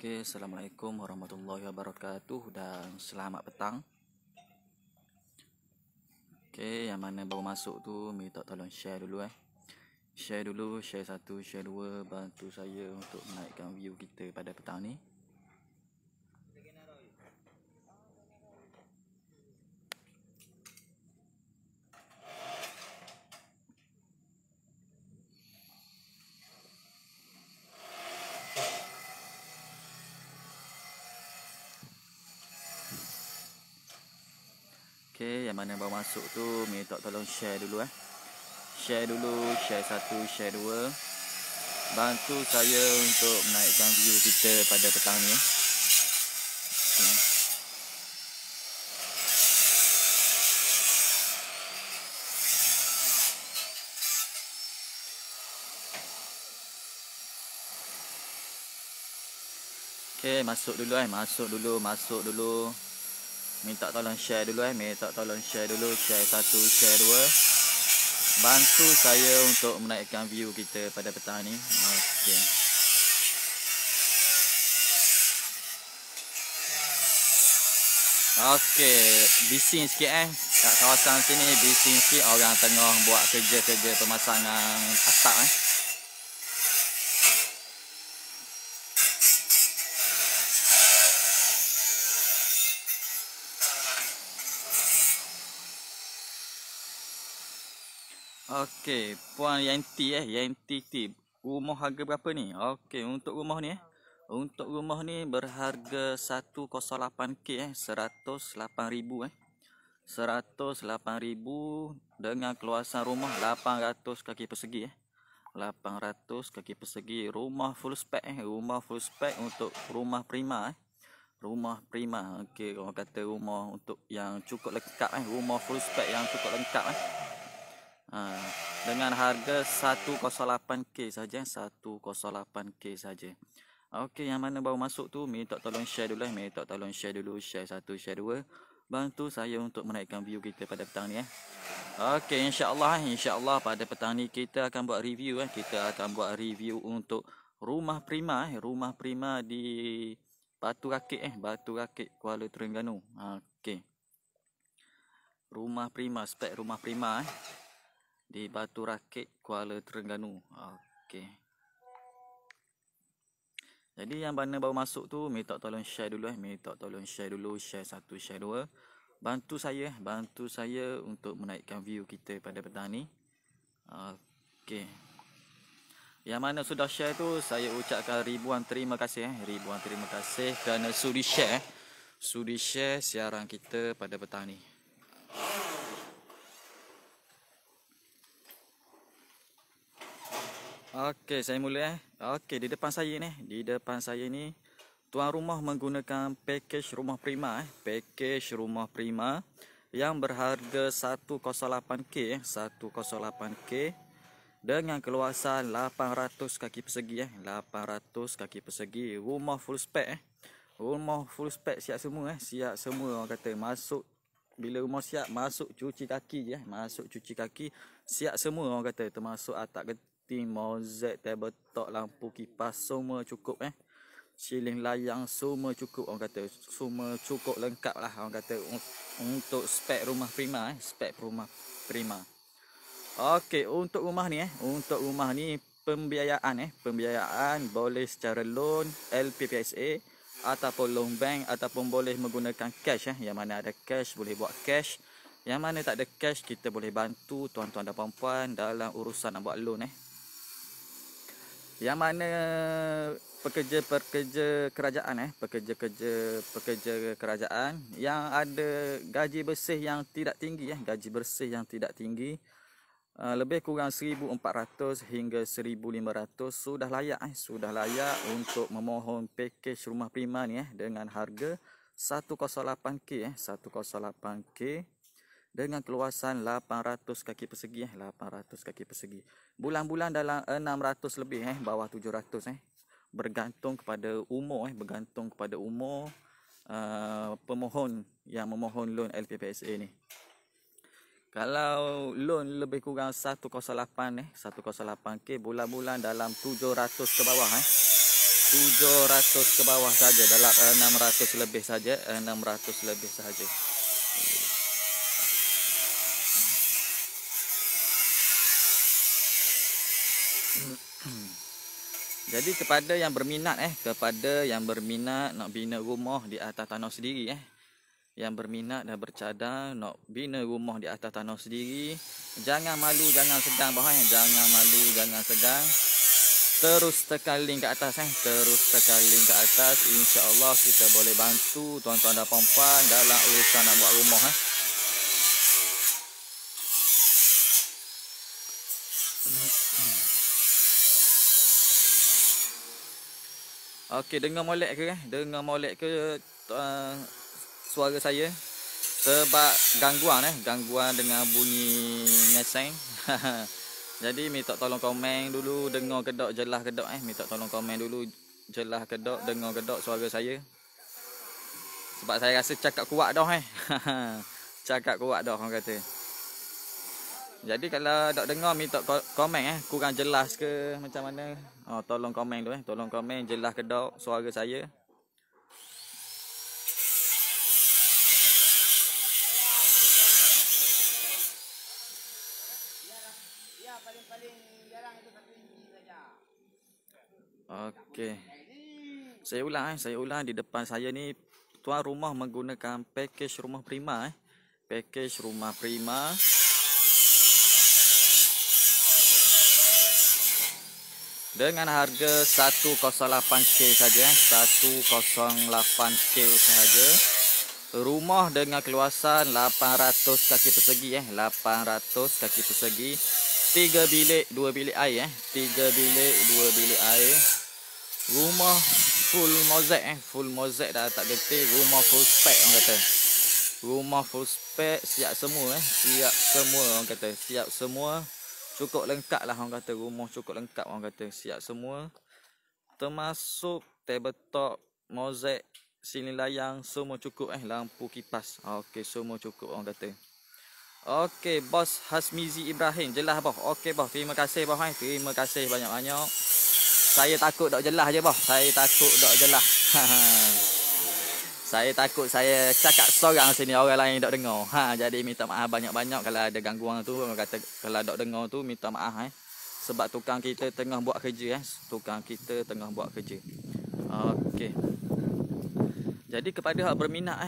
Oke, assalamualaikum warahmatullahi wabarakatuh dan selamat petang. Oke, yang mana baru masuk tu minta tolong share dulu Share dulu, share 1, share 2, bantu saya untuk menaikkan view kita pada petang ni. Oke, yang mana baru masuk tu minta tolong share dulu Share dulu, share 1, share 2. Bantu saya untuk menaikkan view kita pada petang ni. Oke, masuk dulu. Minta tolong share dulu minta tolong share dulu, share 1, share 2. Bantu saya untuk menaikkan view kita pada petang ni. Okey. Okey, bising sikit kat kawasan sini, bising sikit, orang tengah buat kerja-kerja pemasangan atap Okey, Puan Yanti Yanti, rumah harga berapa ni? Okey, untuk rumah ni untuk rumah ni berharga 108k 108,000 108,000 dengan keluasan rumah 800 kaki persegi 800 kaki persegi, rumah full spec rumah full spec untuk rumah prima rumah prima. Okey, orang kata rumah untuk yang cukup lengkap rumah full spec yang cukup lengkap dengan harga 108k saja 108k saja. Okey, yang mana baru masuk tu minta tolong share dulu share 1, share 2. Bantu saya untuk menaikkan view kita pada petang ni Okey, insya-Allah pada petang ni kita akan buat review kita akan buat review untuk rumah prima di Batu Rakit Kuala Terengganu. Okey, rumah prima, spek rumah prima di Batu Rakit Kuala Terengganu. Okey, jadi yang mana baru masuk tu minta tolong share dulu share 1, share 2. Bantu saya untuk menaikkan view kita pada petang ni. Okey, yang mana sudah share tu saya ucapkan ribuan terima kasih kerana sudi share siaran kita pada petang ni. Okey, saya mula Okey, di depan saya ni tuan rumah menggunakan package rumah prima yang berharga 108k 108k dengan keluasan 800 kaki persegi 800 kaki persegi, rumah full spec siap semua orang kata. Masuk bila rumah siap, masuk cuci kaki siap semua orang kata, termasuk atap geting, mozek, tabletop, lampu kipas semua cukup Ceiling layang semua cukup orang kata, semua cukup lengkap lah orang kata untuk spek rumah prima Okey, untuk rumah ni pembiayaan boleh secara loan LPPSA ataupun loan bank ataupun boleh menggunakan cash yang mana ada cash boleh buat cash, yang mana tak ada cash kita boleh bantu tuan-tuan dan puan-puan dalam urusan nak buat loan yang mana pekerja kerajaan kerajaan yang ada gaji bersih yang tidak tinggi lebih kurang 1,400 hingga 1,500 sudah layak untuk memohon package rumah prima ni dengan harga 108k dengan keluasan 800 kaki persegi 800 kaki persegi. Bulan-bulan dalam 600 lebih bawah 700 bergantung kepada umur pemohon yang memohon loan LPPSA ni. Kalau loan lebih kurang 108k bulan-bulan dalam 700 ke bawah 700 ke bawah saja, dalam 600 lebih saja, 600 lebih saja. Jadi kepada yang berminat nak bina rumah di atas tanah sendiri yang berminat dan bercadang nak bina rumah di atas tanah sendiri, jangan malu, jangan segan bah, jangan malu, jangan segan. Terus tekan link ke atas terus tekan link ke atas, insya-Allah kita boleh bantu tuan-tuan dan puan-puan dalam urusan nak buat rumah Okey, dengar molek ke Dengar molek ke suara saya? Sebab gangguan dengan bunyi meseng. Jadi minta tolong komen dulu, dengar kedok jelas kedok minta tolong komen dulu jelas kedok, dengar kedok suara saya. Sebab saya rasa cakap kuat dah Cakap kuat dah orang kata. Jadi kalau tak dengar minta komen kurang jelas ke macam mana. Tolong komen dulu tolong komen jelas kedok suara saya. Okey. Saya ulang di depan saya ni tuan rumah menggunakan package rumah prima Package rumah prima. Dengan harga 108k saja 108k saja. Rumah dengan keluasan 800 kaki persegi 800 kaki persegi. 3 bilik 2 bilik air 3 bilik 2 bilik air. Rumah full mozaik dah tak getih, rumah full spec orang kata. Rumah full spec, siap semua siap semua orang kata, siap semua. Cukup lengkap lah orang kata, rumah cukup lengkap orang kata, siap semua. Termasuk tabletop, mozaik, sini layang semua cukup lampu kipas. Okey, semua cukup orang kata. Okey, Bos Hasmizi Ibrahim, jelas boh. Okey boh, terima kasih boh terima kasih banyak-banyak. Saya takut tak jelas je boh. Saya takut tak jelas. Saya takut saya cakap seorang sini orang lain tak dengar. Jadi minta maaf banyak-banyak kalau ada gangguan tu. Orang kata kalau tak dengar tu minta maaf Sebab tukang kita tengah buat kerja Tukang kita tengah buat kerja. Okey. Jadi kepada hak berminat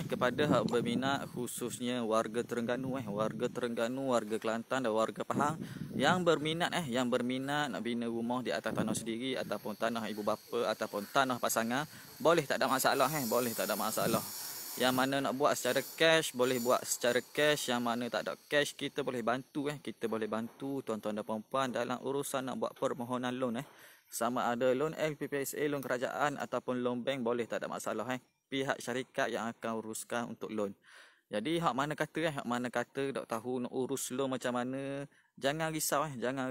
khususnya warga Terengganu warga Terengganu, warga Kelantan dan warga Pahang yang berminat nak bina rumah di atas tanah sendiri ataupun tanah ibu bapa ataupun tanah pasangan, boleh tak ada masalah boleh tak ada masalah. Yang mana nak buat secara cash boleh buat secara cash, yang mana tak ada cash kita boleh bantu kita boleh bantu tuan-tuan dan puan-puan dalam urusan nak buat permohonan loan sama ada loan LPPSA, loan kerajaan ataupun loan bank, boleh tak ada masalah pihak syarikat yang akan uruskan untuk loan. Jadi hak mana kata tak tahu nak urus loan macam mana, jangan risau jangan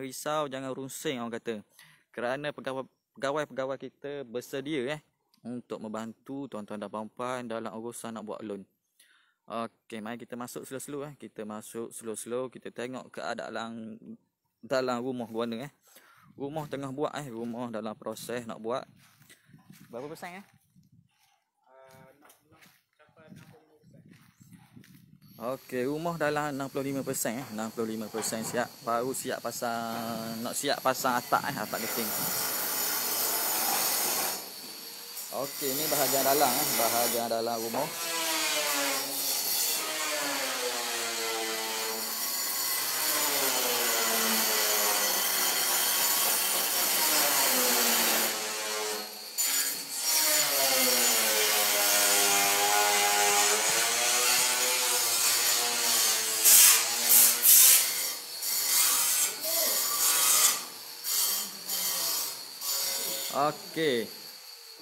runsing orang kata. Kerana pegawai-pegawai kita bersedia untuk membantu tuan-tuan dan puan-puan dalam urusan nak buat loan. Okey, mari kita masuk slow-slow kita masuk slow-slow, kita tengok keadaan dalam rumah guana Rumah tengah buat rumah dalam proses nak buat. Berapa persen Okey, rumah dalam 65%. 65% siap. Baru siap pasang atap atap geting. Okey, ni bahagian dalam rumah. Okey.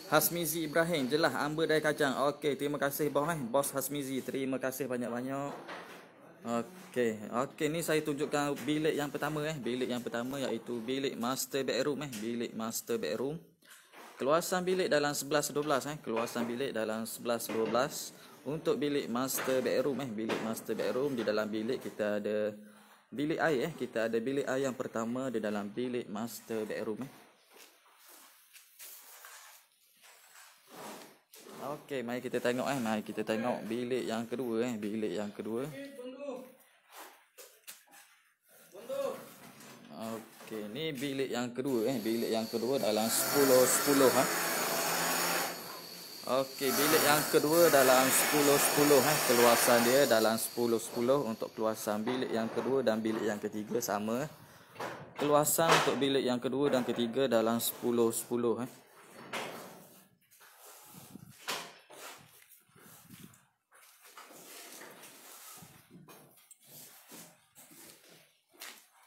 Hasmizi Ibrahim, jelas Amber dari Kajang. Okey, terima kasih Bos Hasmizi. Terima kasih banyak-banyak. Okey, ni saya tunjukkan bilik yang pertama Bilik yang pertama iaitu bilik master bedroom bilik master bedroom. Keluasan bilik dalam 11-12 keluasan bilik dalam 11-12. Untuk bilik master bedroom bilik master bedroom, di dalam bilik kita ada bilik air kita ada bilik air yang pertama di dalam bilik master bedroom Okey, mari kita tengok mari kita tengok bilik yang kedua bilik yang kedua. Okey, ni bilik yang kedua bilik yang kedua dalam 10-10 Okey, bilik yang kedua dalam 10-10 keluasan dia dalam 10-10 untuk keluasan bilik yang kedua dan bilik yang ketiga sama. Keluasan untuk bilik yang kedua dan ketiga dalam 10-10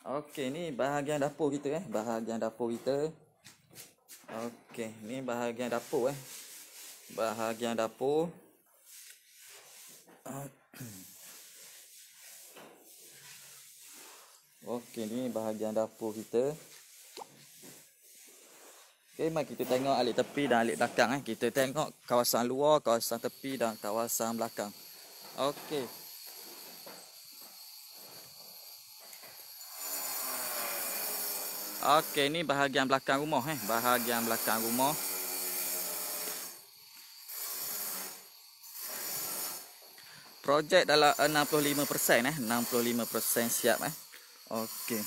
Okey, ni bahagian dapur kita bahagian dapur kita. Okey, ni bahagian dapur bahagian dapur. Okey, ni bahagian dapur kita. Okey, mari kita tengok alik tepi dan alik belakang Kita tengok kawasan luar, kawasan tepi dan kawasan belakang. Okey. Okey, ni bahagian belakang rumah bahagian belakang rumah. Projek dalam 65% 65% siap Okey.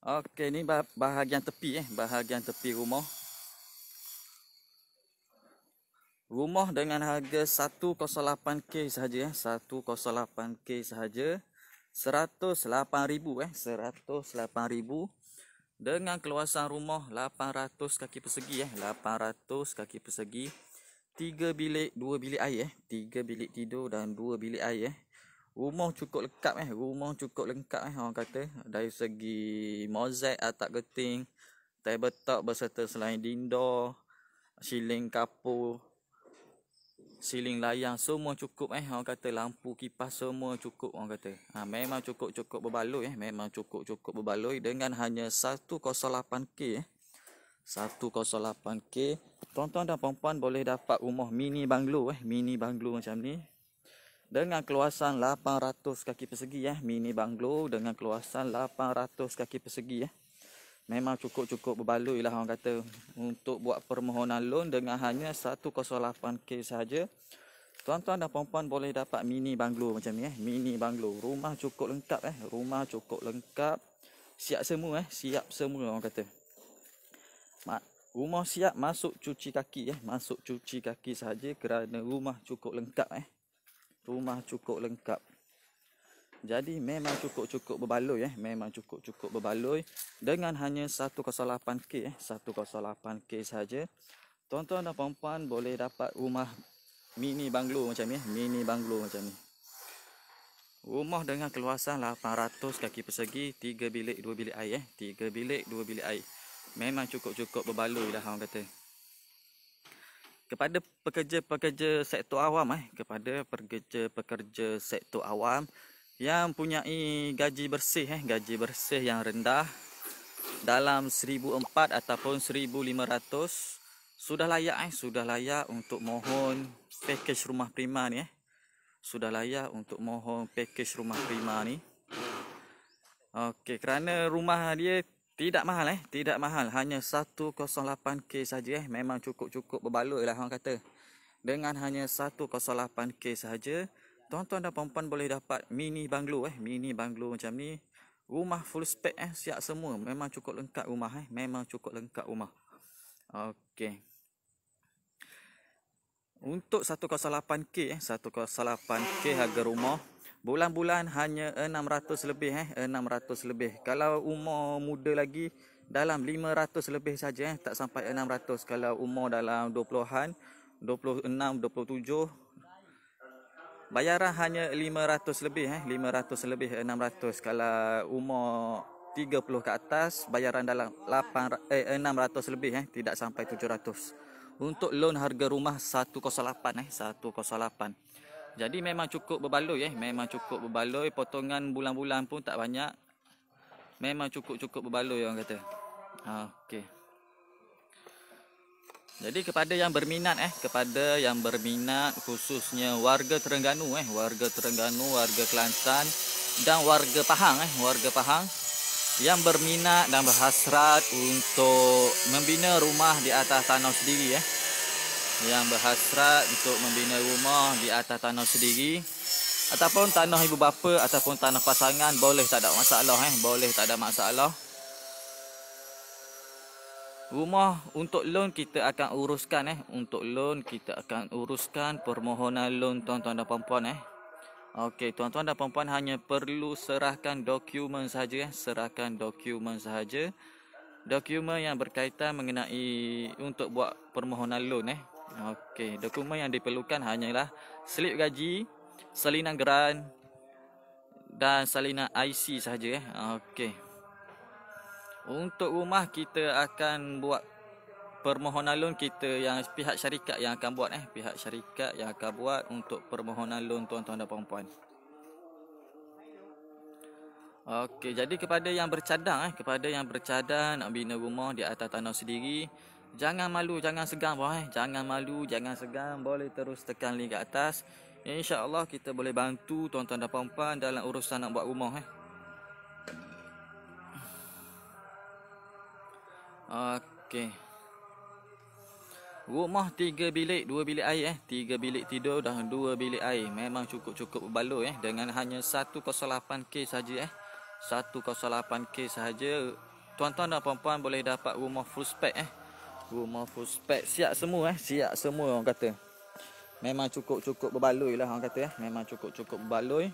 Okey, ni bahagian tepi bahagian tepi rumah. Rumah dengan harga 108k sahaja 108k sahaja. 108,000 108,000 dengan keluasan rumah 800 kaki persegi 800 kaki persegi. 3 bilik, 2 bilik air 3 bilik tidur dan 2 bilik air Rumah cukup lengkap rumah cukup lengkap orang kata dari segi mozaik, atap geting, tabletop berserta selain dindor, siling kapur, siling layang semua cukup orang kata, lampu kipas semua cukup orang kata. Memang cukup berbaloi memang cukup berbaloi dengan hanya 108k 108k. Tuan-tuan dan puan-puan boleh dapat rumah mini banglo mini banglo macam ni dengan keluasan 800 kaki persegi mini banglo dengan keluasan 800 kaki persegi Memang cukup berbaloi lah orang kata untuk buat permohonan loan dengan hanya 108k sahaja. Tuan-tuan dan puan-puan boleh dapat mini banglo macam ni mini banglo. Rumah cukup lengkap rumah cukup lengkap. Siap semua orang kata. Rumah siap masuk cuci kaki masuk cuci kaki sahaja kerana rumah cukup lengkap Rumah cukup lengkap. Jadi memang cukup berbaloi memang cukup berbaloi dengan hanya 108k 108k saja. Tuan-tuan dan puan-puan boleh dapat rumah mini banglo macam ni mini banglo macam ni. Rumah dengan keluasan 800 kaki persegi, 3 bilik 2 bilik air 3 bilik 2 bilik air. Memang cukup berbaloi lah orang kata. Kepada pekerja-pekerja sektor awam kepada pekerja sektor awam yang mempunyai gaji bersih yang rendah dalam 1,400 ataupun 1,500 sudah layak untuk mohon pakej rumah prima ni Sudah layak untuk mohon pakej rumah prima ni. Okey, kerana rumah dia tidak mahal hanya 108k saja memang cukup berbaloi lah orang kata. Dengan hanya 108k sahaja, tuan-tuan dan puan-puan boleh dapat mini banglo mini banglo macam ni. Rumah full spec siap semua. Memang cukup lengkap rumah memang cukup lengkap rumah. Okey. Untuk 108k 108k harga rumah. Bulan-bulan hanya 600 lebih 600 lebih. Kalau umur muda lagi dalam 500 lebih saja tak sampai 600. Kalau umur dalam 20-an 26, 27 bayaran hanya 500 lebih 500 lebih 600. Kalau umur 30 ke atas bayaran dalam 600 lebih tidak sampai 700. Untuk loan harga rumah 108 108. Jadi memang cukup berbaloi memang cukup berbaloi. Potongan bulan-bulan pun tak banyak. Memang cukup berbaloi orang kata. Okey. Jadi kepada yang berminat khususnya warga Terengganu warga Kelantan dan warga Pahang yang berminat dan berhasrat untuk membina rumah di atas tanah sendiri yang berhasrat untuk membina rumah di atas tanah sendiri ataupun tanah ibu bapa ataupun tanah pasangan, boleh, tak ada masalah boleh, tak ada masalah. Rumah untuk loan kita akan uruskan untuk loan kita akan uruskan permohonan loan tuan-tuan dan puan-puan Okey, tuan-tuan dan puan-puan hanya perlu serahkan dokumen sahaja serahkan dokumen sahaja. Dokumen yang berkaitan mengenai untuk buat permohonan loan Okey, dokumen yang diperlukan hanyalah slip gaji, salinan geran dan salinan IC sahaja Okey. Untuk rumah kita akan buat permohonan loan kita yang pihak syarikat yang akan buat pihak syarikat yang akan buat untuk permohonan loan tuan-tuan dan puan-puan. Okey, jadi kepada yang bercadang nak bina rumah di atas tanah sendiri, jangan malu, jangan segan jangan malu, jangan segan, boleh terus tekan link kat atas. InsyaAllah kita boleh bantu tuan-tuan dan puan-puan dalam urusan nak buat rumah Okey. Rumah 3 bilik, 2 bilik air 3 bilik tidur dan 2 bilik air. Memang cukup-cukup berbaloi dengan hanya 108k saja 108k sahaja. Tuan-tuan dan puan-puan boleh dapat rumah full spec Rumah full spec, siap semua siap semua orang kata. Memang cukup-cukup berbaloi lah orang kata memang cukup-cukup berbaloi.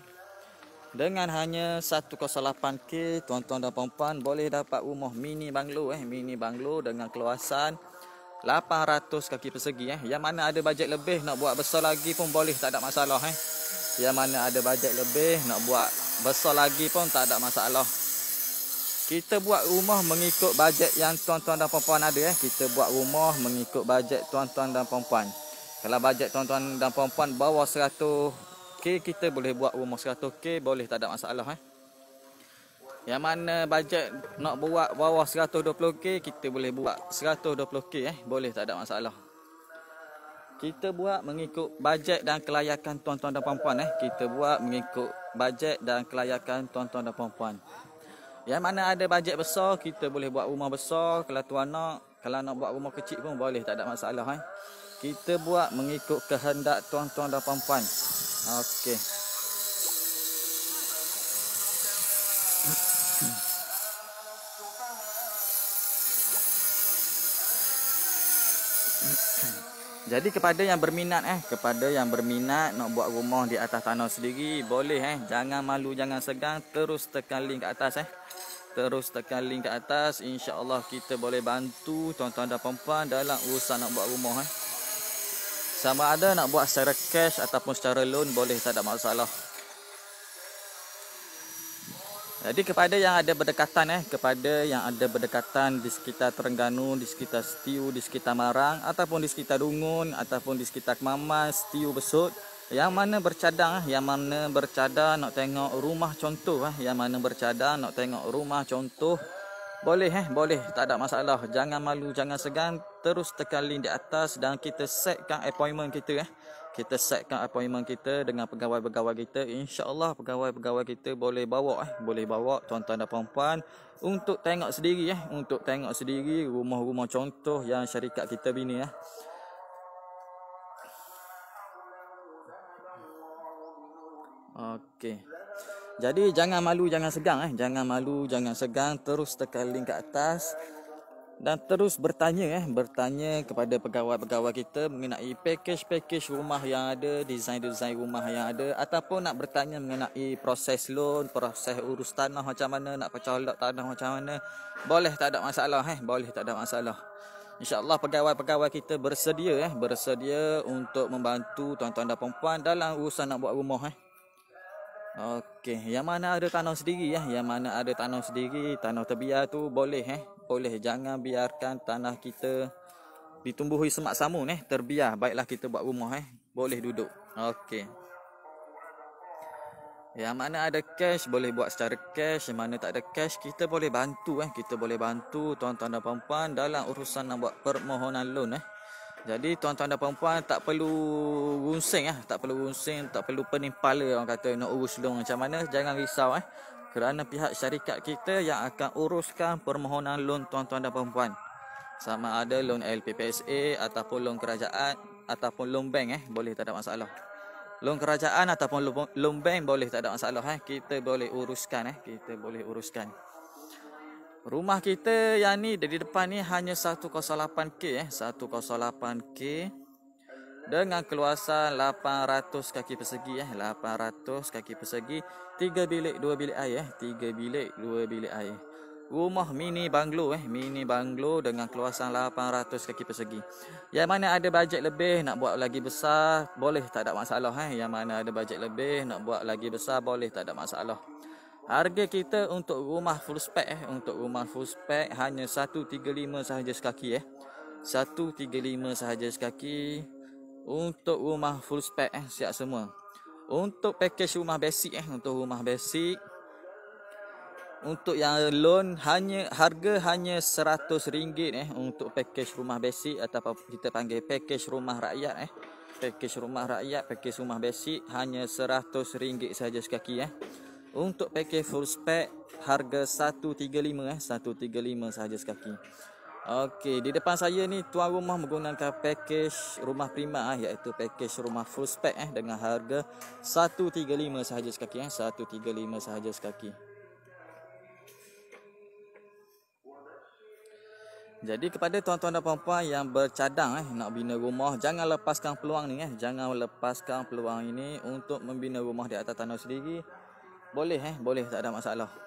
Dengan hanya 108k, tuan-tuan dan puan-puan boleh dapat rumah mini banglo mini banglo dengan keluasan 800 kaki persegi Yang mana ada bajet lebih nak buat besar lagi pun boleh, tak ada masalah Yang mana ada bajet lebih nak buat besar lagi pun tak ada masalah. Kita buat rumah mengikut bajet yang tuan-tuan dan puan-puan ada Kita buat rumah mengikut bajet tuan-tuan dan puan-puan. Kalau bajet tuan-tuan dan puan-puan bawah 100k, kita boleh buat rumah 100k, boleh, tak ada masalah Yang mana bajet nak buat bawah 120k, kita boleh buat 120k boleh, tak ada masalah. Kita buat mengikut bajet dan kelayakan tuan-tuan dan puan-puan Kita buat mengikut bajet dan kelayakan tuan-tuan dan puan-puan. Yang mana ada bajet besar, kita boleh buat rumah besar. Kalau tuan kalau nak buat rumah kecil pun boleh, tak ada masalah Kita buat mengikut kehendak tuan-tuan dan puan-puan. Okey. Jadi kepada yang berminat nak buat rumah di atas tanah sendiri, boleh jangan malu, jangan segan, terus tekan link kat atas Terus tekan link kat atas, insya-Allah kita boleh bantu tuan-tuan dan puan-puan dalam urusan nak buat rumah Sama ada nak buat secara cash ataupun secara loan, boleh, tak ada masalah. Jadi kepada yang ada berdekatan di sekitar Terengganu, di sekitar Setiu, di sekitar Marang ataupun di sekitar Dungun ataupun di sekitar Kemaman, Setiu, Besut, yang mana bercadang nak tengok rumah contoh boleh boleh, tak ada masalah. Jangan malu, jangan segan, terus tekan link di atas dan kita setkan appointment kita Kita setkan appointment kita dengan pegawai-pegawai kita. InsyaAllah pegawai-pegawai kita boleh bawa tuan-tuan dan puan-puan untuk tengok sendiri rumah-rumah contoh yang syarikat kita bina Okey. Jadi jangan malu, jangan segan, terus tekan link kat atas dan terus bertanya kepada pegawai-pegawai kita mengenai package rumah yang ada, design rumah yang ada, ataupun nak bertanya mengenai proses loan, proses urus tanah macam mana, nak pecah lot tanah macam mana, boleh, tak ada masalah boleh, tak ada masalah. InsyaAllah pegawai-pegawai kita bersedia untuk membantu tuan-tuan dan puan-puan dalam urusan nak buat rumah Okey, yang mana ada tanah sendiri tanah terbiar tu boleh jangan biarkan tanah kita ditumbuhi semak samun terbiar. Baiklah kita buat rumah boleh duduk. Okey. Yang mana ada cash boleh buat secara cash, yang mana tak ada cash kita boleh bantu tuan-tuan dan puan-puan dalam urusan nak buat permohonan loan Jadi tuan-tuan dan puan-puan tak perlu runsing tak perlu pening kepala orang kata nak urus loan macam mana. Jangan risau kerana pihak syarikat kita yang akan uruskan permohonan loan tuan-tuan dan puan-puan. Sama ada loan LPPSA ataupun loan kerajaan ataupun loan bank boleh, tak ada masalah. Loan kerajaan ataupun loan bank boleh, tak ada masalah kita boleh uruskan kita boleh uruskan. Rumah kita yang ni dari depan ni hanya 108k 108k dengan keluasan 800 kaki persegi 800 kaki persegi, 3 bilik 2 bilik air 3 bilik 2 bilik air. Rumah mini banglo mini banglo dengan keluasan 800 kaki persegi. Yang mana ada bajet lebih nak buat lagi besar boleh, tak ada masalah Yang mana ada bajet lebih nak buat lagi besar boleh, tak ada masalah. Harga kita untuk rumah full spec untuk rumah full spec hanya 135 sahaja sekaki 135 sahaja sekaki untuk rumah full spec siap semua. Untuk package rumah basic untuk rumah basic, untuk yang loan harga hanya RM100 untuk package rumah basic ataupun kita panggil package rumah rakyat package rumah rakyat, package rumah basic hanya RM100 saja sekaki Untuk package full spec harga 135 135 sahaja sekaki. Okey, di depan saya ni tuan rumah menggunakan package rumah prima iaitu package rumah full spec dengan harga 135 sahaja sekaki 135 sahaja sekaki. Jadi kepada tuan-tuan dan puan-puan yang bercadang nak bina rumah, jangan lepaskan peluang ni jangan lepaskan peluang ini untuk membina rumah di atas tanah sendiri. Boleh boleh, tak ada masalah.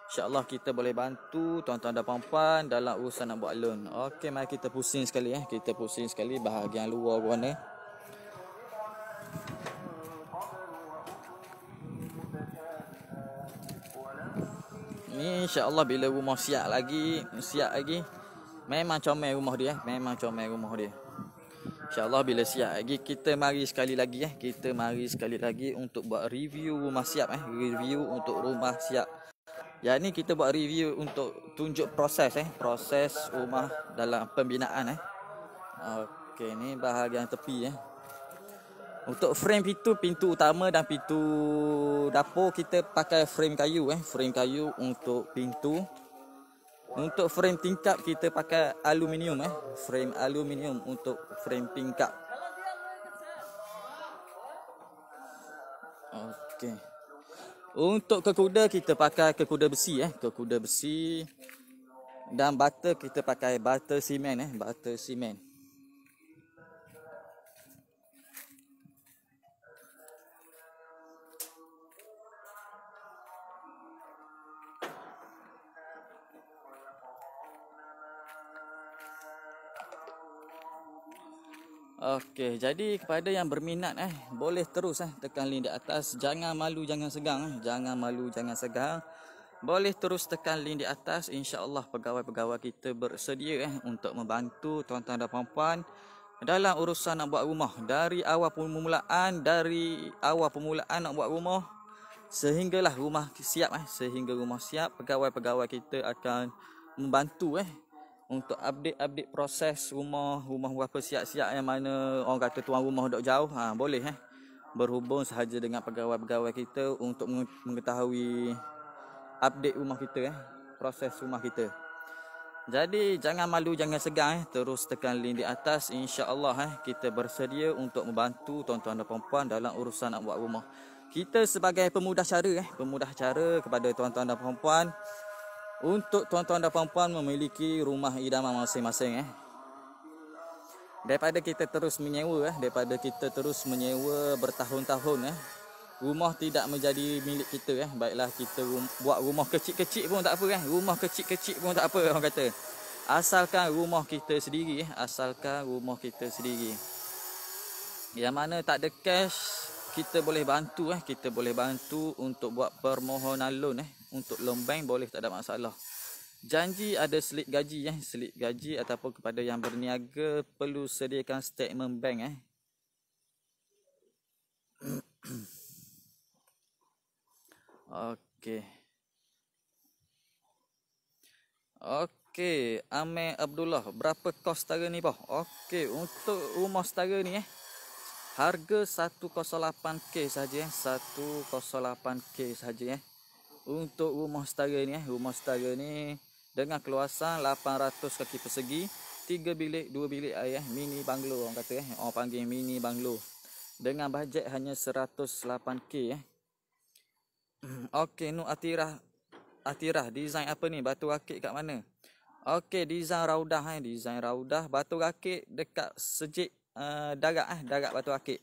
InsyaAllah kita boleh bantu tuan-tuan dan puan-puan dalam urusan nak buat loan. Okey, mari kita pusing sekali kita pusing sekali bahagian luar mana. Ni insya-Allah bila rumah siap lagi memang comel rumah dia memang comel rumah dia. InsyaAllah bila siap lagi kita mari sekali lagi kita mari sekali lagi untuk buat review rumah siap review untuk rumah siap. Yang ni kita buat review untuk tunjuk proses proses rumah dalam pembinaan Okey, ni bahagian tepi Untuk frame pintu utama dan pintu dapur kita pakai frame kayu frame kayu untuk pintu. Untuk frame tingkap kita pakai aluminium frame aluminium untuk frame tingkap. Okey. Untuk kekuda kita pakai kekuda besi kekuda besi, dan bata kita pakai bata simen bata simen. Okey, jadi kepada yang berminat boleh terus tekan link di atas. Jangan malu, jangan segang jangan malu, jangan segang. Boleh terus tekan link di atas. InsyaAllah pegawai-pegawai kita bersedia untuk membantu tuan-tuan dan puan-puan dalam urusan nak buat rumah. Dari awal permulaan nak buat rumah sehinggalah rumah siap sehingga rumah siap, pegawai-pegawai kita akan membantu untuk update proses rumah berapa siap-siap, yang mana orang kata tuan rumah dok jauh boleh berhubung sahaja dengan pegawai-pegawai kita untuk mengetahui update rumah kita proses rumah kita. Jadi jangan malu, jangan segan terus tekan link di atas. InsyaAllah kita bersedia untuk membantu tuan-tuan dan puan-puan dalam urusan nak buat rumah. Kita sebagai pemudah cara kepada tuan-tuan dan puan-puan untuk tuan-tuan dan puan-puan memiliki rumah idaman masing-masing daripada kita terus menyewa bertahun-tahun rumah tidak menjadi milik kita baiklah kita buat rumah kecil-kecil pun tak apa rumah kecil-kecil pun tak apa orang kata, asalkan rumah kita sendiri yang mana tak ada cash kita boleh bantu untuk buat permohonan loan untuk loan bank boleh, tak ada masalah. Janji ada slip gaji ataupun kepada yang berniaga perlu sediakan statement bank Okey, Amir Abdullah, berapa kos setara ni boh? Okey, untuk rumah setara ni harga 108k saja 108k saja Untuk rumah setara ni rumah setara ni dengan keluasan 800 kaki persegi, 3 bilik, 2 bilik air, mini banglo orang kata orang panggil mini banglo. Dengan bajet hanya 108k Okey, Nur Atirah design apa ni? Batu rakit kat mana? Okey, design raudah design raudah batu rakit dekat sejik darat darat batu rakit.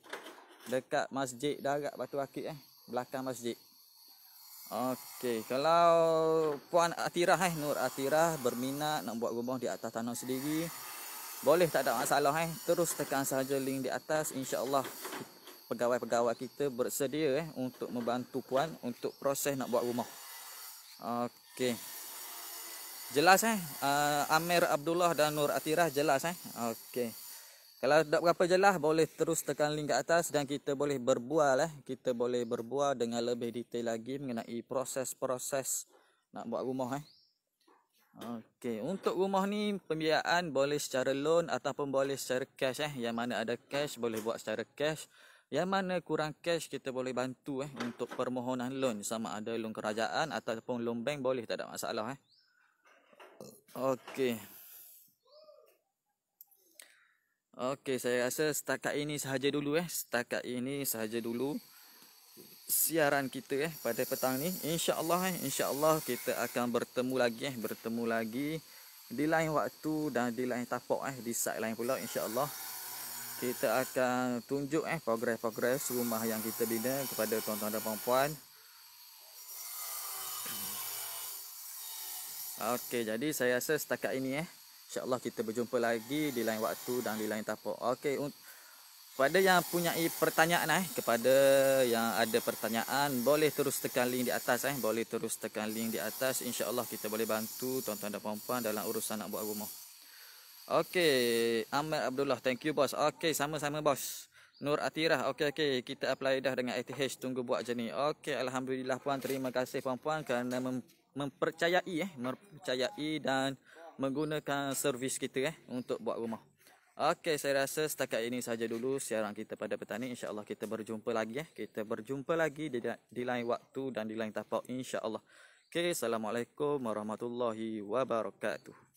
Dekat masjid darat batu rakit belakang masjid. Okey, kalau puan Atirah Nur Atirah berminat nak buat rumah di atas tanah sendiri, boleh, tak ada masalah terus tekan sahaja link di atas, insya-Allah pegawai-pegawai kita bersedia untuk membantu puan untuk proses nak buat rumah. Okey. Jelas Amir Abdullah dan Nur Atirah jelas Okey. Kalau tak berapa jelas, boleh terus tekan link kat atas dan kita boleh berbual kita boleh berbual dengan lebih detail lagi mengenai proses-proses nak buat rumah Okey, untuk rumah ni pembiayaan boleh secara loan ataupun boleh secara cash Yang mana ada cash boleh buat secara cash. Yang mana kurang cash kita boleh bantu untuk permohonan loan, sama ada loan kerajaan ataupun loan bank boleh, tak ada masalah Okey. Okey, saya rasa setakat ini sahaja dulu Setakat ini sahaja dulu siaran kita pada petang ni. Insya-Allah kita akan bertemu lagi di lain waktu dan di lain tapak di site lain pula. Insya-Allah kita akan tunjuk progres rumah yang kita bina kepada tuan-tuan dan puan-puan. Okey, jadi saya rasa setakat ini InsyaAllah kita berjumpa lagi di lain waktu dan di lain tapak. Okey, pada yang punyai pertanyaan kepada yang ada pertanyaan, boleh terus tekan link di atas boleh terus tekan link di atas. InsyaAllah kita boleh bantu tuan-tuan dan puan-puan dalam urusan nak buat rumah. Okey, Amir Abdullah, thank you bos. Okey, sama-sama bos. Nur Atirah, okey, kita apply dah dengan ATH, tunggu buat je ni. Okey, alhamdulillah puan, terima kasih puan-puan kerana mempercayai dan menggunakan servis kita untuk buat rumah. Okey, saya rasa setakat ini saja dulu siaran kita pada petang ni. InsyaAllah kita berjumpa lagi kita berjumpa lagi di lain waktu dan di lain tapak, insya-Allah. Okey, assalamualaikum warahmatullahi wabarakatuh.